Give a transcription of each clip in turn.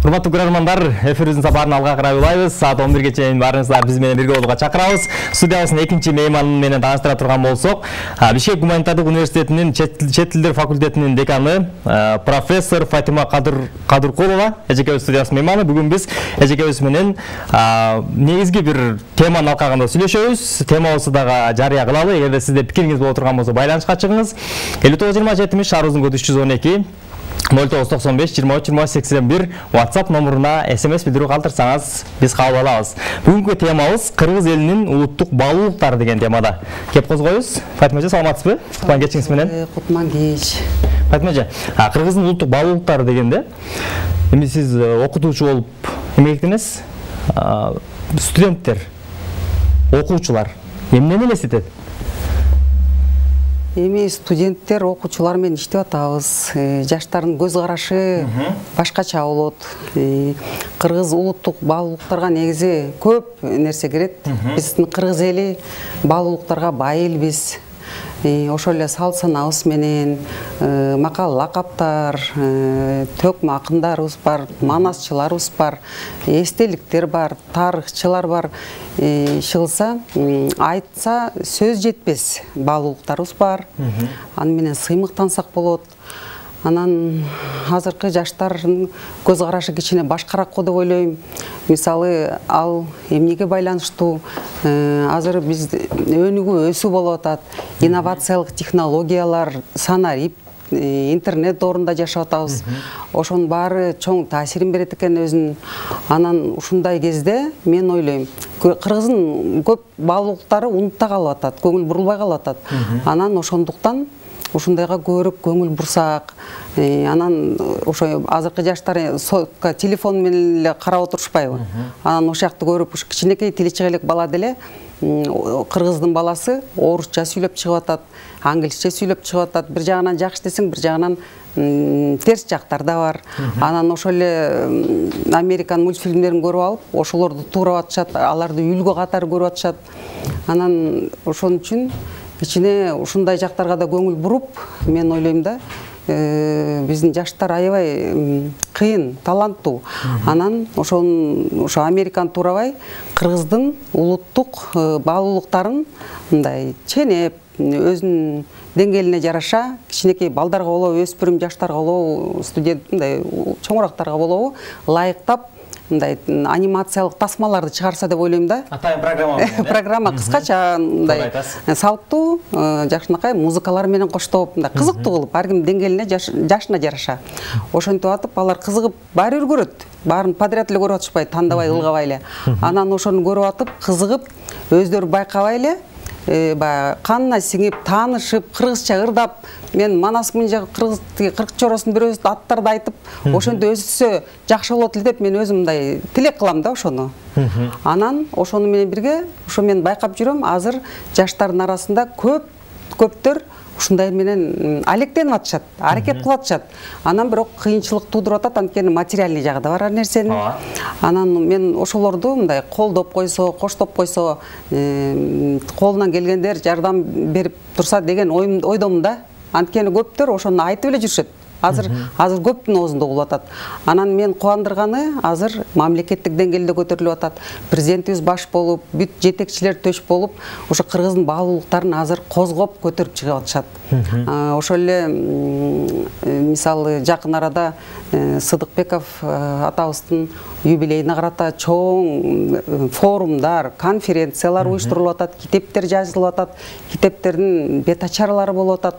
Урматтуу көрөрмандар, эфирибиздин сапарын алга карай улайбыз. Саат 11ге чейин барыңыздар биз менен бирге болууга чакырабыз. Студиябыздын экинчи мейманы менен тааныштыра турган болсок, Бишкек гуманитардык университетинин чет тилдер факультетинин деканы профессор Фатима Кадыркулова эжекебиз студиябыздын мейманы. Бүгүн биз эжекебиз менен негизги бир теманы алкагында сүйлөшөбүз. Темабызды дагы жарыя кылалы. Эгерде сизде пикириңиз боло турган болсо байланышка чыгыңыз. 59-20-70 шаарыбыздын коду 312 0995-23-23-81 WhatsApp номуруна SMS билдирүү калтырсаңыз биз кабыл алабыз. Бүгүнкү темабыз Кыргыз элинин улуттук баалуулуктары деген темада. Кеп козгойбуз. Фатима эже, саламатсызбы? Кутман кечиңиз менен. Кутман кеч. Фатима эже, Кыргыздын улуттук баалуулуктары дегенде, эми сиз окутуучу болуп эмгектенесиз. Студенттер, окуучулар эмнени элестетет? Эми студенттер, окуучулар менен иштеп атабыз. Жаштардын көз карашы башкача болот. Кыргыз улуттук баалуулуктарга негизи көп нерсе керет. Биздин кыргыз эли баалуулуктарга бай элбиз. Ошол эле салт санабыз менен макал лакаптар, төкмө акындарыбыз бар, манасчыларыбыз бар, эстеликтер бар, тарыхчылар бар. Шылса, айтса сөз жетпес баалуулуктарыбыз бар. Аны менен сыймыктансак болот. Анан азыркы жаштардын көз карашы кичине башкараак го деп ойлойм. Мисалы, ал эмнеге байланыштуу? Азыр биз өнүгүү өсүү болуп атат. Инновациялык технологиялар, санарип, интернет доорунда жашап атабыз. Ошонун баары чоң таасирин берет экен өзүнүн. Анан ушундай кезде мен ойлойм, Кыргыздын көп баалуулуктары унутта калып атат, көңүл бурулбай калып атат. Анан ошондуктан ушундайга көбүрөөк көңүл бурсак, анан ошо азыркы жаштар сотка телефон менен эле карап отурушпайбы? Анан ошакты көрүп, ушу кичинекей тили чыга элек бала деле кыргыздын баласы орусча сүйлөп чыгып атат, англисче сүйлөп чыгып атат. Бир жагынан жакшы десең, бир жагынан терс жактар да бар. Анан ошол эле Американ мультфильмдерин көрүп алып, ошолорду туурап атышат, аларды үлгү катары көрүп атышат. Анан ошон үчүн кичине ушундай жактарга да көңүл буруп, мен ойлойм да, биздин жаштар аябай кыйын, таланттуу. Анан ошо Американы туурабай, Кыргыздын улуттук баалуулуктарын мындай ченеп, өзүнүн деңгээлине жараша, кичинекей балдарга болобу, өспүрүм жаштарга болобу, студент мындай чоңураактарга болобу ылайыктап мындай анимациялык тасмаларды чыгарса деп ойлойм да. Атайын программа. Программа кыскача мындай салттуу, жакшынакай музыкалар менен коштоп, мындай кызыктуу кылып, ар ким деңгээлине, жашына жараша. Ошентип атып, алар кызыгып баары бир көрөт. Баарын подряд эле көрүп атышпай, тандабай, ылгабай эле. Анан ошону көрүп атып, кызыгып, өздөрү байкабай эле канына сиңип, таанышып, кыргызча ырдап, мен манасмын жагы кыргыз чоросун бирөөбүз аттарды айтып, ошондо өсүсө жакшы болот эле деп мен өзүм мындай тилек кылам да ошону. Анан ошону менен бирге, ошо мен байкап жүрөм, азыр жаштардын арасында көптөр ушундай менен алектенип атышат, аракет кылып атышат. Анан бирок кыйынчылык туудуруп атат, анткени материальный жагы да бар ар нерсенин. Анан мен ошолорду мындай колдоп койсо, коштоп койсо, колунан келгендер жардам берип турса деген ойдомун да. Анткени көптөр ошону айтып эле жүрүшөт. Азыр көптүн оозунда угулуп атат. Анан мен кубандырганы азыр мамлекеттик деңгээлде көтөрүлүп атат. Президентибиз баш болуп, бүт жетекчилер төш болуп, ошо Кыргыздын баалуулуктарын азыр козгоп көтөрүп чыгып атышат. Ошол эле мисалы жакын арада Сыдыкбеков атабыздын юбилейине карата чоң форумдар, конференциялар уюштурулуп атат, китептер жазылып атат, китептердин бет ачарлары болуп атат.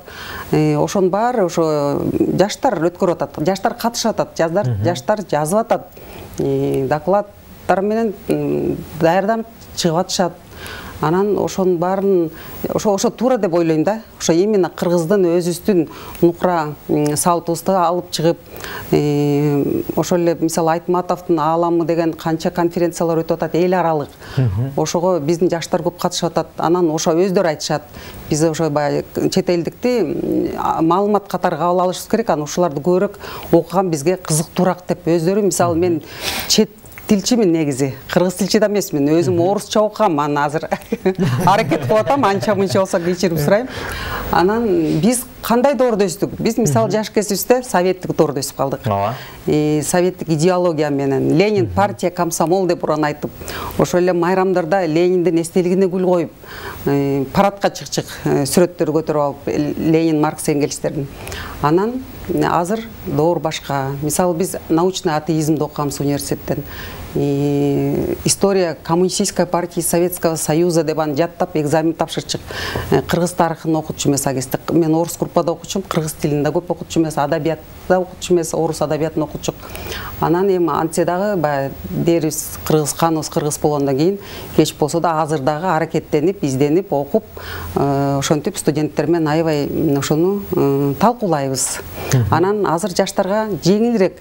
Ошонун баары ошо жаштар өткөрүп атат, жаштар катышып атат, жаштар жазып атат, докладдар менен даярданып чыгып атышат. Анан ошонун баарын ошо туура деп ойлойм да. Ошо именно Кыргыздын өзүбүздүн нукура салтыбызды алып чыгып, ошол эле мисалы Айтматовдун ааламы деген канча конференциялар өтүп атат, эл аралык. Ошого биздин жаштар көп катышып атат. Анан ошо өздөрү айтышат. Биз ошо чет элдикти маалымат катары кабыл алышыбыз керек, анан ошолорду көбүрөөк окуган бизге кызыктуураак деп өздөрү, мисалы мен чет тилчимин негизи. Кыргыз тилчи да эмесмин. Өзүм орусча окугам, анан азыр аракет кылып атам, анча мынча болсо кечирип сурайм. Анан биз кандай доордо өстүк? Биз мисалы жаш кезибизде советтик доордо өсүп калдык. Советтик идеология менен Ленин партия комсомол деп уран айтып, ошол эле майрамдарда Лениндин эстелигине гүл коюп, парадка чыкчык сүрөттөр көтөрүп алып Ленин, Маркс, Энгельстердин. Анан азыр доор башка. Мисалы биз научный атеизмди окуганбыз университеттен. История коммунистической партии Советского Союза деп аны жаттап экзамен тапшырчык. Кыргыз тарыхын окутчу эмес агесте. Мен орус группада окучум, кыргыз тилинде көп окутчу эмес, адабиятта окутчу эмес, орус адабиятын окутчук. Анан эми антсе дагы баягы дерибиз кыргыз каныбыз кыргыз болгондон кийин кеч болсо да азыр дагы аракеттенип, изденип, окуп, ошентип студенттер менен аябай ошону талкуулайбыз. Анан азыр жаштарга жеңилирээк.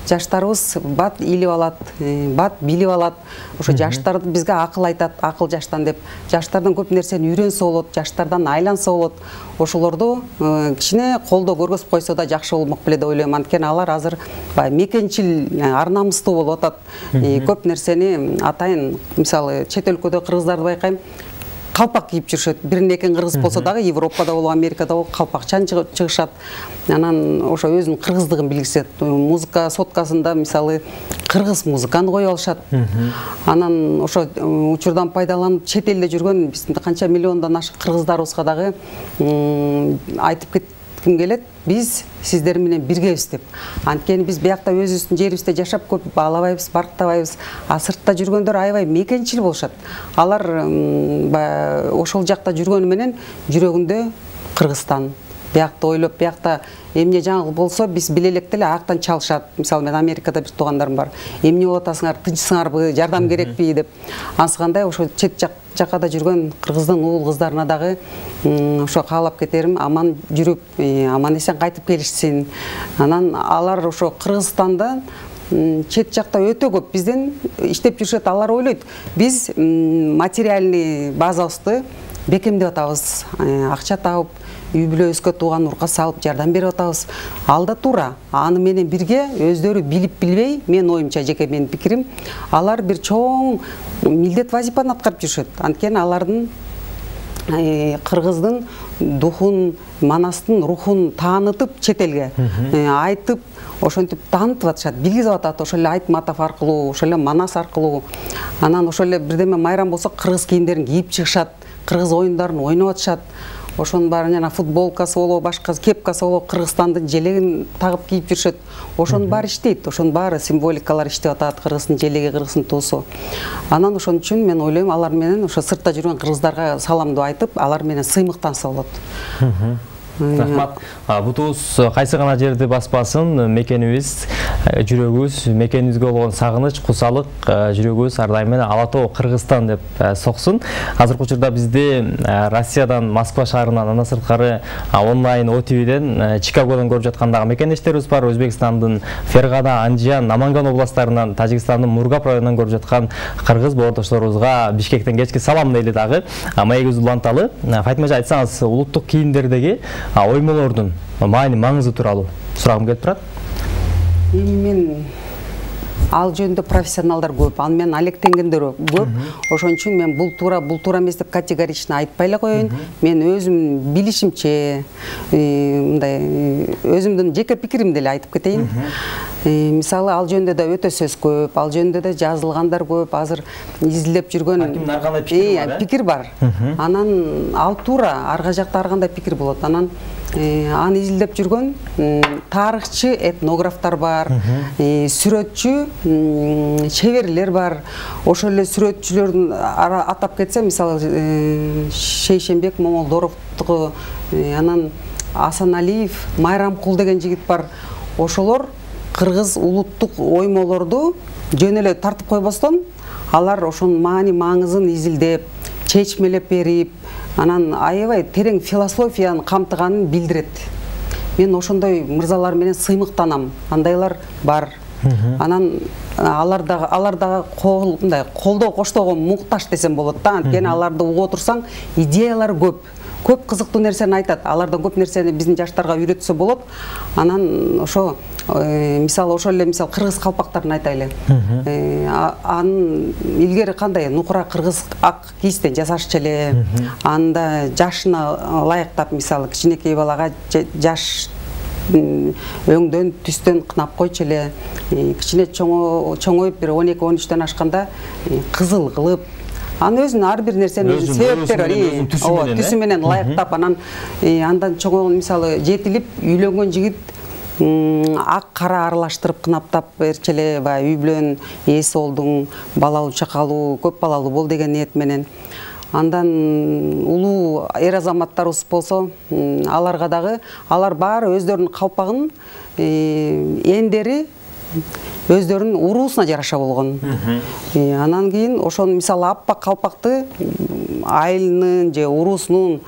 Жаштарыбыз бат илип алат, бат билип алат. Ошо жаштар бизге акыл айтат, акыл жаштан деп. Жаштардан көп нерсени үйрөнсө болот, жаштардан айланса болот. Ошолорду кичине колдоо көргөзүп койсо да жакшы болмок беле деп ойлойм. Анткени алар азыр мекенчил, арнамыстуу болуп атат. Көп нерсени атайын, мисалы чет өлкөдө кыргыздарды байкайм, калпак кийип жүрүшөт. Бирин экен кыргыз болсо дагы Европада болуп, Америкада болуп калпакчан чыгышат. Анан ошо өзүнүн кыргыздыгын билгизет. Музыка соткасында мисалы кыргыз музыканы коюп алышат. Анан ошо учурдан пайдаланып чет элде жүргөн биздин канча миллиондон ашык кыргыздарыбызга дагы айтып кетким келет. Биз сиздер менен биргебиз деп. Анткени биз биякта өзүбүздүн жерибизде жашап көп баалабайбыз, барктабайбыз. А сыртта жүргөндөр аябай мекенчил болушат. Алар ошол жакта жүргөнү менен жүрөгүндө Кыргызстан. Биякта ойлоп, биякта эмне жаңылык болсо биз биле элек деле аяктан чалышат. Мисалы мен Америкада бир туугандарым бар. Эмне болуп атасыңар, тынчсыңарбы, жардам керекпи деп. Анысыкандай ошо чет жакада жүргөн кыргыздын уул кыздарына дагы ошо каалап кетерим, аман жүрүп, аман эсен кайтып келишсин. Анан алар ошо Кыргызстанда чет жакта өтө көп бизден иштеп жүрүшөт. Алар ойлойт, биз материальный базабызды бекемдеп атабыз, акча табып, үй бүлөбүзгө тууган урка салып жардам берип атабыз. Алда туура. Аны менен бирге өздөрү билип билбей, мен оюмча, жеке менин пикирим, алар бир чоң милдет вазифаны аткарып жүрүшөт. Анткени алардын кыргыздын духун, манастын рухун таанытып чет элге айтып, ошентип таанытып атышат, билгизип атат. Ошол эле Айтматов аркылуу, ошол эле Манас аркылуу. Анан ошол эле бирдеме майрам болсо кыргыз кийимдерин кийип чыгышат, кыргыз оюндарын ойноп атышат. Ошонун баарын жана футболкасы болобу, башка кепкасы болобу, Кыргызстандын желегин тагып кийип жүрүшөт. Ошонун баары иштейт, ошонун баары символикалар иштеп атат, кыргыздын желеги, кыргыздын туусу. Анан ошон үчүн мен ойлойм, алар менен ошо сыртта жүргөн кыргыздарга саламдуу айтып, алар менен сыймыктанса болот. Рахмат. Бутубуз кайсы гана жерди баспасын, мекенибиз, жүрөгүбүз, мекенибизге болгон сагыныч, кусалык, жүрөгүбүз ар дайым эле Ала Тоо Кыргызстан деп соксун. Азыркы учурда бизди Россиядан, Москва шаарынан, андан сырткары онлайн ОТВден, Чикагодон көрүп жаткан дагы мекендештерибиз бар. Өзбекстандын Фергада, Анжан, Наманган областтарынан, Тажикстандын Мургап районунан көрүп жаткан кыргыз боордошторубузга Бишкектен кечки салам дейли дагы. Маегибиз уланталы. Фатима эже, айтсаңыз, улуттук кийимдердеги оймолордун маани маңызы тууралуу сурагым келип турат. Мен ал жөнүндө профессионалдар көп, ал менен алектенгендер көп. Ошон үчүн мен бул туура эмес деп категорично айтпай эле коеюн. Мен өзүм билишимче, мындай өзүмдүн жеке пикиримди эле айтып кетейин. Мисалы, ал жөнүндө да өтө сөз көп, ал жөнүндө да жазылгандар көп. Азыр изилдеп жүргөн кимдин ар кандай пикир бар. Анан ал туура, арга жакта ар кандай пикир болот. Анан аны изилдеп жүргөн тарыхчы, этнографтар бар, сүрөтчү, чеберлер бар. Ошол эле сүрөтчүлөрдүн атап кетсе, мисалы Шейшенбек Момолдоровтугу, анан Асаналиев, Майрамкул деген жигит бар. Ошолор кыргыз улуттук оймолорду жөн эле тартып койбостон, алар ошонун маани маңызын изилдеп, чечмелеп берип, анан аябай терең философияны камтыганын билдирет. Мен ошондой мырзалар менен сыймыктанам. Андайлар бар. Анан алар дагы колдоо коштоого муктаж десем болот да. Анткени аларды угуп отурсаң, идеялар көп кызыктуу нерсени айтат. Алардан көп нерсени биздин жаштарга үйрөтсө болот. Анан ошо мисалы ошол эле мисалы кыргыз калпактарын айтайлы. Анын илгери кандай нукура кыргыз ак кийизден жасашчу эле. Анда жашына ылайыктап мисалы кичинекей балага жаш өңдөн түстөн кынап койчу эле. Кичине чоңоюп бир 12-13төн ашканда кызыл кылып анын өзүнүн ар бир нерсенин себептери түсү менен ылайыктап анан андан чоңойгон мисалы жетилип үйлөнгөн жигит ак кара аралаштырып кынаптап берчү эле баягы үй бүлөнүн ээси болдуң, балалуу чакалуу, көп балалуу бол деген ниет менен. Андан улуу эр азаматтарыбыз болсо, аларга дагы алар баары өздөрүнүн калпагын эндери өздөрүнүн уруусуна жараша болгон. Анан кийин ошону мисалы аппак калпакты айылынын же уруусунун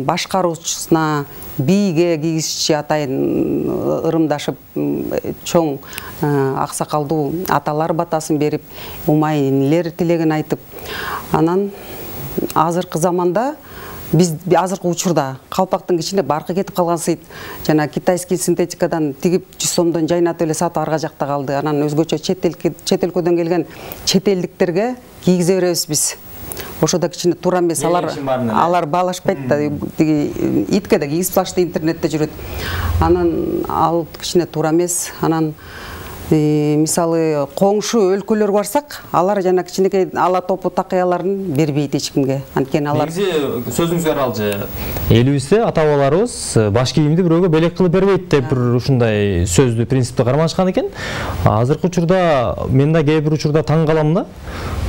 башкаруучусуна бийге кийгизчи атайын ырымдашып чоң аксакалдуу аталар батасын берип, умай инилер тилегин айтып, анан азыркы заманда биз азыркы учурда калпактын кичине баркы кетип калган сыйт. Жана китайский синтетикадан тигип 100 сомдон жайнатып эле сатып арга жакта калды. Анан өзгөчө чет өлкөдөн келген чет элдиктерге кийгизе беребиз биз. Ошода кичине туура эмес, алар баалашпайт да, итке да кийгизип салышты, интернетте жүрөт. Анан ал кичине туура эмес. Анан мисалы коңшу өлкөлөргө барсак, алар жана кичинекей ала топу такыяларын бербейт эч кимге. Анткени алар сөзүңүзгө аралжы. Элибизде ата-бабаларыбыз баш кийимди бирөөгө белек кылып бербейт деп бир ушундай сөздү, принципти карманышкан экен. Азыркы учурда мен да кээ бир учурда таң калам да.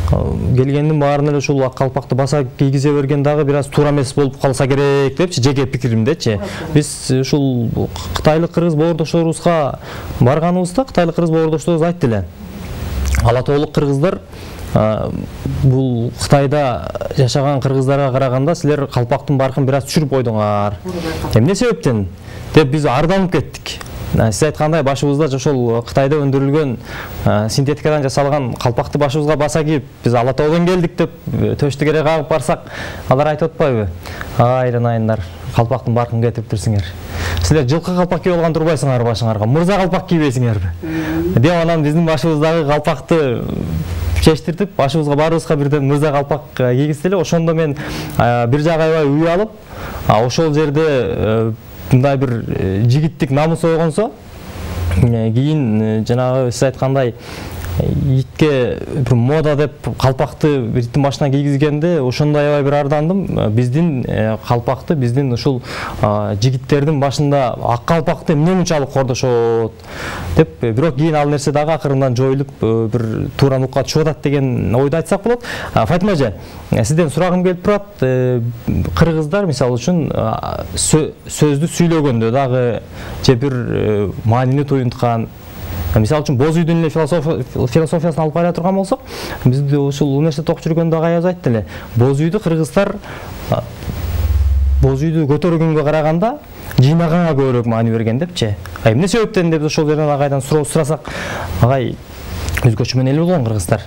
Келгендин баарына эле ушул ак калпакты баса кийгизе берген дагы бир аз туура эмес болуп калса керек депчи, жеке пикиримдечи. Биз ушул кытайлык кыргыз боордошторубузга барганыбызда кытайлык кыргыз боордошторубуз айтты эле. Ала тоолук кыргыздар бул Кытайда жашаган кыргыздарга караганда силер калпактын баркын бир аз түшүрүп койдуңар. Эмне себептен деп биз арданып кеттик. Сиз айткандай башыбызда ошол Кытайда өндүрүлгөн синтетикадан жасалган калпакты башыбызга баса кийип, биз ала тоодон келдик деп төштүгөрө кагып барсак, алар айтып атпайбы? Айран-айындар, калпактын баркын кетириптирсиңер. Силер жылкы калпак кийип алган турбайсыңар башыңарга, мырза калпак кийбейсиңерби? Деп анан биздин башыбыздагы калпакты чечтиртип, башыбызга баарыбызга бирден мырза калпак кийгизди эле. Ошондо мен бир жагы аябай үй алып, ошол жерде мындай бир жигиттик намыс ойгонсо, кийин жанагы сиз айткандай итке бир мода деп калпакты иттин башына кийгизгенде ошондой аябай бир ардандым. Биздин калпакты, биздин ушул жигиттердин башында ак калпакты эмне мынчалык кордошот деп, бирок кийин ал нерсе дагы акырындан жоюлуп бир туура нукка түшүп атат деген ойду айтсак болот. Фатима эже, сизден сурагым келип турат. Кыргыздар мисалы үчүн сөздү сүйлөгөндө дагы же бир маанини туюнткан, мисалы үчүн боз үйдүн эле философиясын алып кайра турган болсок, бизде ушул университетте окуп жүргөндө аяз айтты эле. Боз үйдү кыргыздар боз үйдү көтөргөнгө караганда жыйнаганга көбүрөөк маани берген депчи. Эмне себептен деп ошол жерден агайдан сурасак, агай өзгөчө менен эл болгон кыргыздар.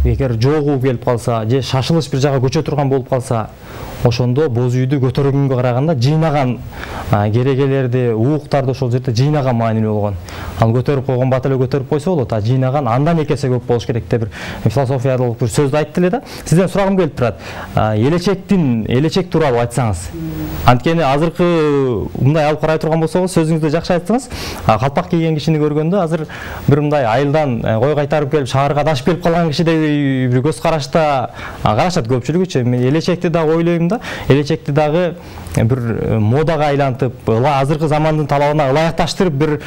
Эгер жогуу келип калса, же шашылыш бир жага көчө турган болуп калса, ошондо боз үйдү көтөргөнгө караганда жыйнаган керегелерди, ууктарды ошол жерде жыйнаган маанилүү болгон. Ал көтөрүп койгон бат эле көтөрүп койсо болот, а жыйнаган андан экесе көп болуш керек деп бир философиялык бир сөздү айтты эле да. Сизден сурагым келип турат. Элечек тууралуу айтсаңыз. Анткени азыркы мындай алып карай турган болсоңуз, сөзүңүздө жакшы айттыңыз. Калпак кийген кишини көргөндө азыр бир мындай айылдан кой кайтарып келип шаарга дашып келип калган кишидей бир көз карашта карашат көпчүлүгүчү. Мен элечекти дагы ойлойм да, элечекти дагы бир модага айлантып, азыркы замандын талабына ылайыкташтырып бир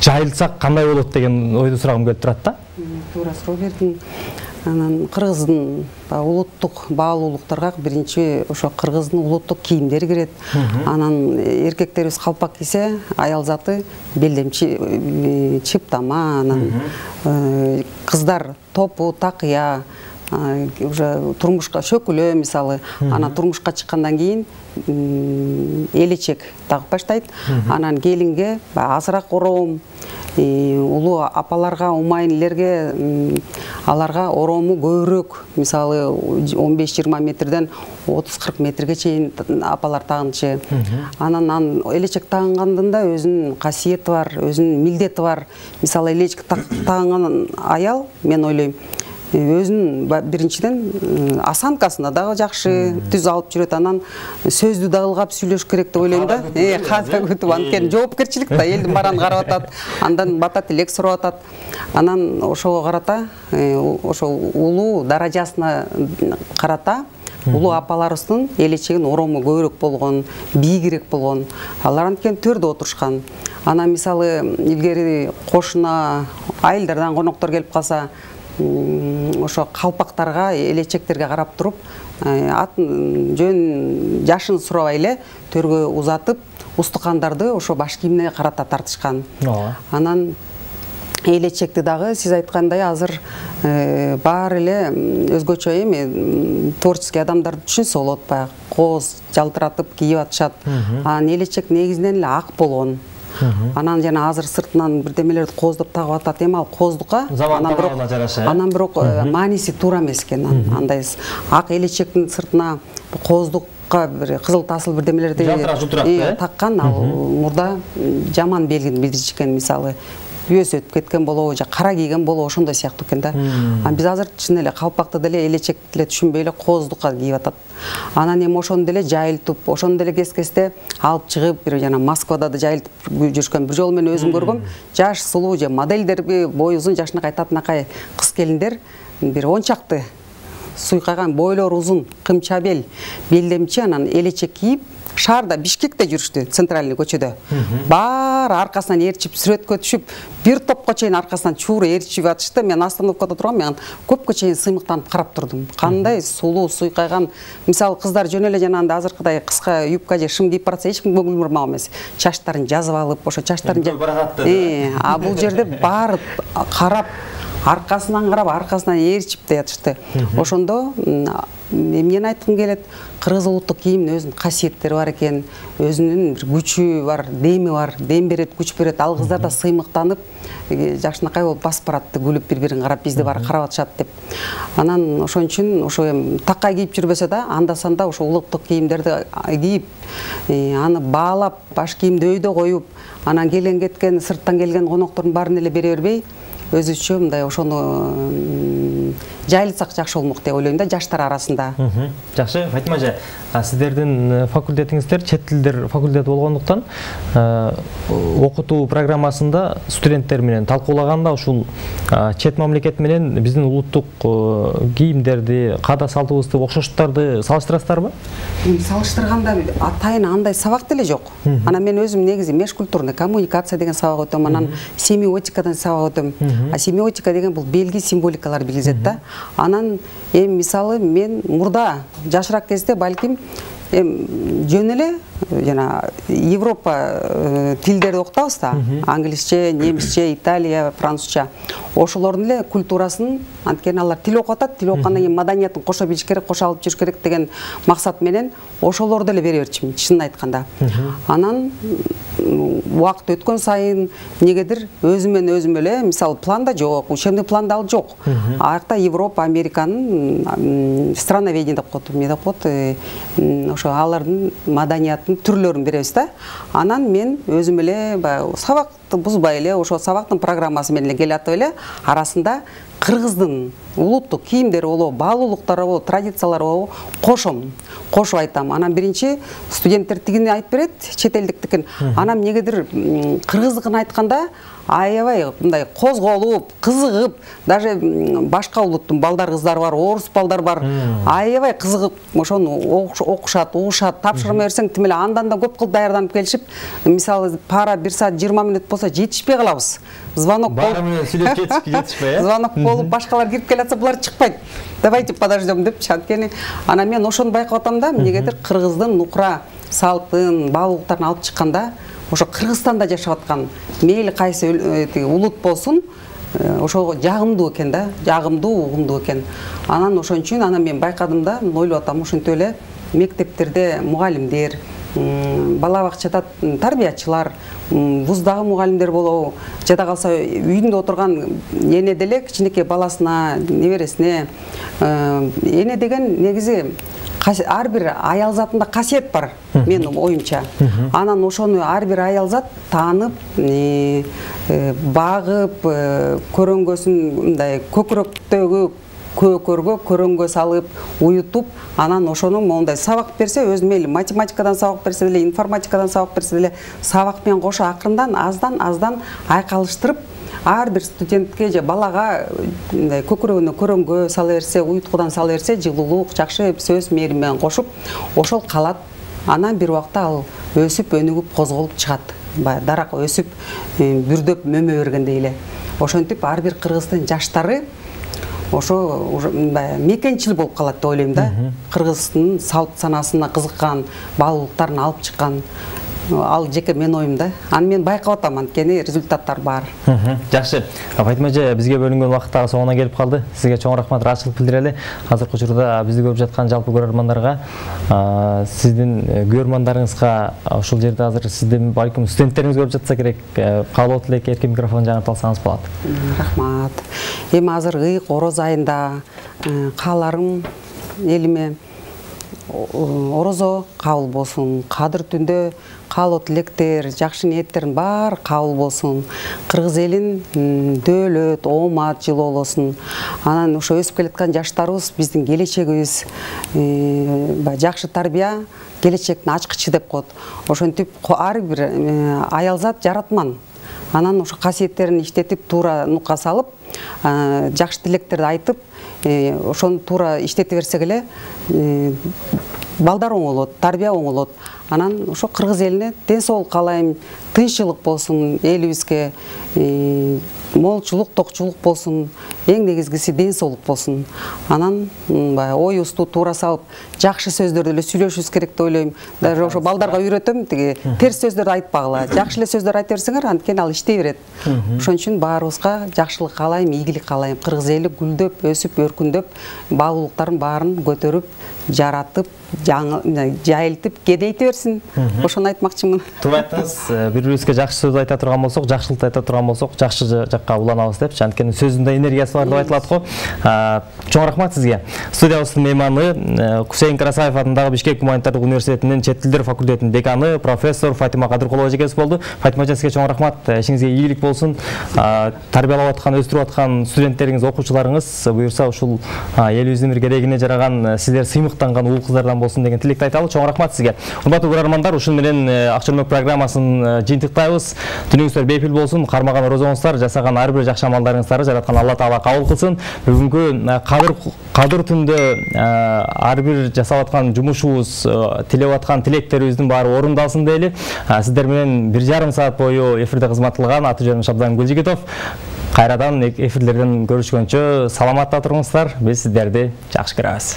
жайылсак кандай болот деген ойду сурагым келип турат да. Туура суроо бердиң. Анан кыргыздын улуттук баалуулуктарга биринчи ошо кыргыздын улуттук кийимдери кирет. Анан эркектерибиз калпак кийсе, аял заты белдемчи, чыптама, анан кыздар топу, такыя, уже турмушка шөкүлө мисалы, анан турмушка чыккандан кийин элечек тагып баштайт. Анан келинге азыраак ороом, улуу апаларга, умайнилерге аларга орому көбүрөөк, мисалы 15-20 метрден 30-40 метрге чейин апалар тагынчы. Анан элечек тагынгандында өзүнүн касиети бар, өзүнүн милдети бар. Мисалы элечек тагынган аял, мен ойлойм, өзүнүн биринчиден осанкасына дагы жакшы түз алып жүрөт, анан сөздү дагы ылгап сүйлөш керек деп ойлойм да. Ката күтүп, анткени жоопкерчилик да, элдин баарын карап атат, андан батат элек сурап атат. Анан ошого карата, ошо улуу даражасына карата, улуу апаларыбыздын элечегин орому көбүрөөк болгон, бийигирээк болгон. Алар анткени төрдө отурушкан. Анан мисалы илгери кошуна айылдардан коноктор келип калса, ошо калпактарга, элечектерге карап туруп, атын жөн жашын сурабай эле төргө узатып, устукандарды ошо баш кийимине карата тартышкан. Анан элечекти дагы сиз айткандай азыр баары эле өзгөчө эми творческий адамдарды түшүнсө болот баягы кооз жалтыратып кийип атышат. Анан элечек негизинен эле ак болгон. Анан жана азыр сыртынан бирдемелерди кооздоп тагып атат, эми ал кооздукка анан бирок мааниси туура эмес экен. Андай ак элечектин сыртына кооздукка бир кызыл тасыл бирдемелерди таккан, ал мурда жаман белгини билдирчү экен. Мисалы бүйөсү өтүп кеткен болобу, же кара кийген болобу, ошондой сыяктуу экен да. Биз азыр чын эле калпакты деле элечекти деле түшүнбөй эле кооздукка кийип атат. Анан эми ошону деле жайылтып, ошону деле кес-кесте алып чыгып, бир жана Москвада да жайылтып жүрүшкөн. Бир жолу мен өзүм көргөм, жаш сулуу же модельдерби, бою узун, жашынакай татынакай кыз келиндер бир 10 чакты суйкайган, бойлору узун, кымча бел, белдемчи, анан элечек кийип, шаарда Бишкекте жүрүштү, центральный көчөдө. Баары аркасынан ээрчип, сүрөткө түшүп, бир топко чейин аркасынан чуура ээрчип атышты. Мен остановкада тургам, мен көпкө чейин сыймыктанып карап турдум. Кандай сулуу, суйкайган. Мисалы кыздар жөн эле жанагындай азыркыдай кыска юбка же шым кийип барса эч ким көңүл бурмак эмес. Чачтарын жазып алып, ошо чачтарын а бул жерде баары карап, аркасынан карап, аркасынан ээрчип деп атышты. Ошондо эмнени айткым келет? Кыргыз улуттук кийимдин өзүнүн касиеттери бар экен, өзүнүн бир күчү бар, деми бар, дем берет, күч берет. Ал кыздар да сыймыктанып, жакшынакай болуп басып баратты, күлүп бири-бирин карап, бизди баары карап атышат деп. Анан ошон үчүн ошо такай кийип жүрбөсө да, анда-санда ошо улуттук кийимдерди кийип, аны баалап, баш кийимди өйдө коюп, анан келген кеткен, сырттан келген коноктордун баарын эле бере бербей, өзүчө мындай ошону жайылсак жакшы болмок деп ойлойм да, жаштар арасында. Жакшы, Фатима эже, сиздердин факультетиңиздер чет тилдер факультети болгондуктан окутуу программасында студенттер менен талкуулаганда ушул чет мамлекет менен биздин улуттук кийимдерди, каада салтыбызды, окшоштуктарды салыштырасыздарбы? Салыштырганда атайын андай сабак деле жок. Анан мен өзүм негизи межкультурный коммуникация деген сабак өтөм, анан семиотикадан сабак өтөм. А семиотика деген бул белги, символикалар билгизет да. Анан мисалы мен мурда жашыраак кезде балким жөн эле жана Европа тилдерди окутабыз да, англисче, немисче, италия, французча. Ошолордун эле культурасын, анткени алар тил окуп атат, тил окугандан кийин маданиятын кошо билиш керек, кошо алып жүрүш керек деген максат менен ошолорду эле бере берчүмүн, чынын айтканда. Анан убакыт өткөн сайын негедир өзүмөн өзүм эле, мисалы планда жок, учебный планда ал жок. Аякта Европа, Американын страноведение деп коет, эмне деп коет, ошо алардын маданиятын түрлөрүн беребиз да. Анан мен өзүм эле сабакты бузбай эле, ошо сабактын программасы менен келатып эле арасында кыргыздын улуттук кийимдери болобу, баалуулуктары болобу, традициялары болобу кошом, кошуп айтам. Анан биринчи студенттер тигини айтып берет, чет элдиктикин. Анан эмнегедир кыргыздыкын айтканда аябай мындай козголуп, кызыгып, даже башка улуттун балдар, кыздары бар, орус балдар бар, аябай кызыгып, ошону окушат, угушат, тапшырма берсең тим эле андан да көп кылып даярданып келишип, мисалы пара 1 саат 20 мүнөт болсо жетишпей калабыз. Звонок баары менен сүйлөп жетишпей, звонок болуп башкалар кирип келатса, булар чыкпайт. Давайте подождем деп, анткени анан мен ошону байкап атам да, эмнегедир кыргыздын нукра салтын, баалуулуктарын алып чыкканда, ошо Кыргызстанда жашап аткан мейли кайсы улут болсун, ошого жагымдуу экен да, жагымдуу, угумдуу экен. Анан ошон үчүн анан мен байкадым да, ойлоп атам, ошентип эле мектептерде мугалимдер, бала бакчада тарбиячылар, вуздагы мугалимдер болобу, жада калса үйүндө отурган эне деле кичинекей баласына, небересине эне деген негизи ар бир аял затында касиет бар, менин оюмча. Анан ошону ар бир аял зат таанып, багып, көрөнгөсүн мындай көкүрөктөгү көкөргө көрөнгө салып, уютуп, анан ошону мондай сабак берсе, өзү мейли математикадан сабак берсе деле, информатикадан сабак берсе деле, сабак менен кошо акырындан аздан айкалыштырып, ар бир студентке же балага көкүрөгүнө көрөнгө сала берсе, уюткудан сала берсе, жылуулук, жакшы сөз мээрим менен кошуп, ошол калат. Анан бир убакта ал өсүп, өнүгүп, козголуп чыгат. Дарак өсүп, бүрдөп мөмө бергендей эле. Ошентип ар бир кыргыздын жаштары ошо мекенчил болуп калат деп ойлойм да. Кыргыздын салт санасына кызыккан, баалуулуктарын алып чыккан. Ал жеке менин оюм да. Аны мен байкап атам, анткени результаттар бар. Жакшы. Фатима эже, бизге бөлүнгөн убакыт дагы соңуна келип калды. Сизге чоң рахмат, ыраазычылык билдирели. Азыркы учурда бизди көрүп жаткан жалпы көрөрмандарга, сиздин көрөрмандарыңызга ушул жерде азыр сиздин балким студенттериңиз көрүп жатса керек, каалоо тилек эркин микрофон жаңыртып алсаңыз болот. Рахмат. Эми азыр ыйык ороз айында кааларым элиме орозо кабыл болсун, кадыр түндө каалоо тилектер, жакшы ниеттердин баары кабыл болсун. Кыргыз элин дөөлөт, оомат жылы болосун. Анан ошо өсүп келаткан жаштарыбыз биздин келечегибиз, жакшы тарбия келечектин ачкычы деп коет. Ошентип ар бир аял зат жаратман. Анан ошо касиеттерин иштетип, туура нукка салып, жакшы тилектерди айтып, ошону туура иштете берсек эле балдар оңолот, тарбия оңолот. Анан ошо кыргыз элине ден соолук каалайм, тынччылык болсун, элибизге молчулук, токчулук болсун, эң негизгиси ден соолук болсун. Анан оюбузду туура салып, жакшы сөздөрдү эле сүйлөшүбүз керек деп ойлойм. Даже ошо балдарга үйрөтөм, тиги терс сөздөрдү айтпагыла. Жакшы эле сөздөр айта берсеңер, анткени ал иштей берет. Ошон үчүн баарыбызга жакшылык каалайм, ийгилик каалайм. Кыргыз эли гүлдөп, өсүп, өркүндөп, баалуулуктарын баарын көтөрүп, жаратып, жайылтып, кедейте берсин. Ошону айтмакчымын. Туура айттыңыз. Бири-бирибизге жакшы сөз айта турган болсок, жакшылыкты айта турган болсок, жакшы жакка уланабыз депчи. Анткени сөзүндө энергиясы бар деп айтылат го. Чоң рахмат сизге. Студиябыздын мейманы Кусейин Карасаев атындагы Бишкек гуманитардык университетинин чет тилдер факультетинин деканы профессор Фатима Кадыркулова эжекебиз болду. Фатима эже, сизге чоң рахмат. Ишиңизге ийгилик болсун. Тарбиялап аткан, өстүрүп аткан студенттериңиз, окуучуларыңыз буюрса ушул элибиздин бир керегине жараган, силер сыймыктанган уул кыздардан болсун деген тилекти айталы. Чоң рахмат сизге. Урматтуу көрөрмандар, ушун менен Акчурмек программасын жыйынтыктайбыз. Түнүңүздөр бейпил болсун. Кармаган орозоңуздар, жасаган ар бир жакшы амалдарыңыздарды жараткан Алла Таала кабыл кылсын. Бүгүнкү кадыр түндө ар бир жасап аткан жумушубуз, тилеп аткан тилектерибиздин баары орундалсын дейли. Сиздер менен 1,5 саат бою эфирде кызмат кылган аты-жөнүм Шабдан Гүлжигитов. Кайрадан эфирлерден көрүшкөнчө саламатта туруңуздар. Биз сиздерди жакшы көрөбүз.